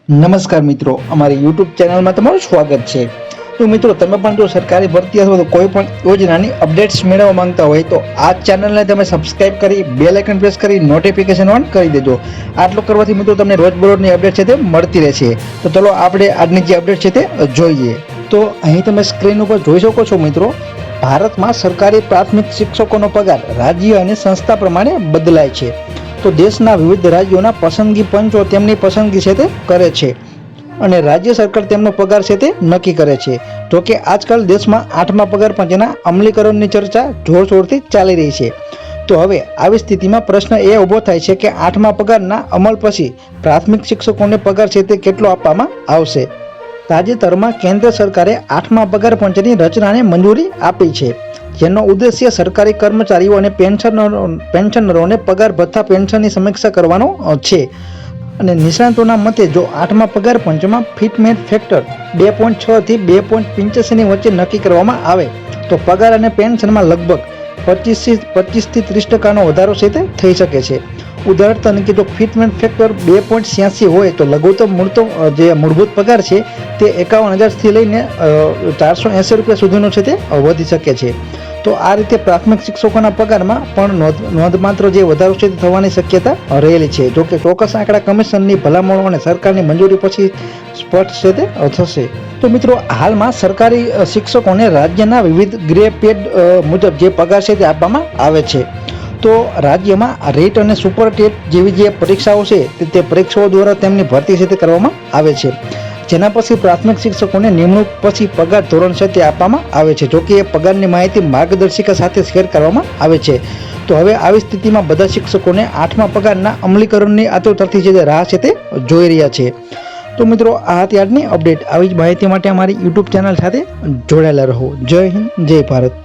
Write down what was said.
નમસ્કાર મિત્રો, અમારી યુટ્યુબ ચેનલમાં તમારું સ્વાગત છે। તો મિત્રો, તમે પણ જો સરકારી ભરતી અથવા તો કોઈ પણ યોજનાની અપડેટ્સ મેળવવા માંગતા હોય તો આ ચેનલને તમે સબસ્ક્રાઇબ કરી બેલ આઇકન પ્રેસ કરી નોટિફિકેશન ઓન કરી દેજો। આટલું કરવાથી મિત્રો તમને રોજબરોજની અપડેટ છે તે મળતી રહેશે। તો ચલો આપણે આજની જે અપડેટ છે તે જોઈએ। તો અહીં તમે સ્ક્રીન ઉપર જોઈ શકો છો મિત્રો, ભારતમાં સરકારી પ્રાથમિક શિક્ષકોનો પગાર રાજ્ય અને સંસ્થા પ્રમાણે બદલાય છે। તો દેશના વિવિધ રાજ્યોના પસંદગી પંચો તેમની પસંદગી છે તે કરે છે અને રાજ્ય સરકાર તેમનો પગાર છે તે નક્કી કરે છે। જો કે આજકાલ દેશમાં 8મા પગાર પંચના અમલીકરણની ચર્ચા જોરશોરથી ચાલી રહી છે। તો હવે આવી સ્થિતિમાં પ્રશ્ન એ ઊભો થાય છે કે 8મા પગારના અમલ પછી પ્રાથમિક શિક્ષકોને પગાર છે તે કેટલો આપવામાં આવશે। તાજેતરમાં કેન્દ્ર સરકારે 8મા પગાર પંચની રચનાને મંજૂરી આપી છે, જેનો ઉદ્દેશ્ય સરકારી કર્મચારીઓ અને પેન્શનરોને પગાર ભથ્થા પેન્શનની સમીક્ષા કરવાનો છે। અને નિષ્ણાતોના મતે જો 8મા પગાર પંચમાં ફિટમેન્ટ ફેક્ટર 2.6 થી 2.85 ની વચ્ચે નક્કી કરવામાં આવે તો પગાર અને પેન્શનમાં લગભગ 25 થી 30% વધારો છે તે થઈ શકે છે। ઉદાહરણ તરીકે જો ફિટમેન્ટ ફેક્ટર 2.86 હોય તો લઘુત્તમ જે મૂળભૂત પગાર છે તે 51,000 થી લઈને 480 રૂપિયા સુધીનો છે તે વધી શકે છે। તો આ રીતે પ્રાથમિક શિક્ષકોના પગારમાં પણ નોંધપાત્ર જે વધારો છે તે થવાની શક્યતા રહેલી છે। જો કે ચોક્કસ આંકડા કમિશનની ભલામણો અને સરકારની મંજૂરી પછી સ્પષ્ટ છે તે થશે। તો મિત્રો, હાલમાં સરકારી શિક્ષકોને રાજ્યના વિવિધ ગ્રે પેડ મુજબ જે પગાર છે તે આપવામાં આવે છે। તો રાજ્યમાં રેટ અને સુપર ટેટ જેવી જે પરીક્ષાઓ છે તે પરીક્ષાઓ દ્વારા તેમની ભરતી છે તે કરવામાં આવે છે, જેના પછી પ્રાથમિક શિક્ષકોને નિમણૂક પછી પગાર ધોરણ છે તે આપવામાં આવે છે। જો કે એ પગારની માહિતી માર્ગદર્શિકા સાથે શેર કરવામાં આવે છે। તો હવે આવી સ્થિતિમાં બધા શિક્ષકોને 8મા પગારના અમલીકરણની આતુરતાથી જે રાહ છે તે જોઈ રહ્યા છે। તો મિત્રો, આ હતી આજની અપડેટ। આવી જ માહિતી માટે અમારી યુટ્યુબ ચેનલ સાથે જોડાયેલા રહો। જય હિન્દ, જય ભારત।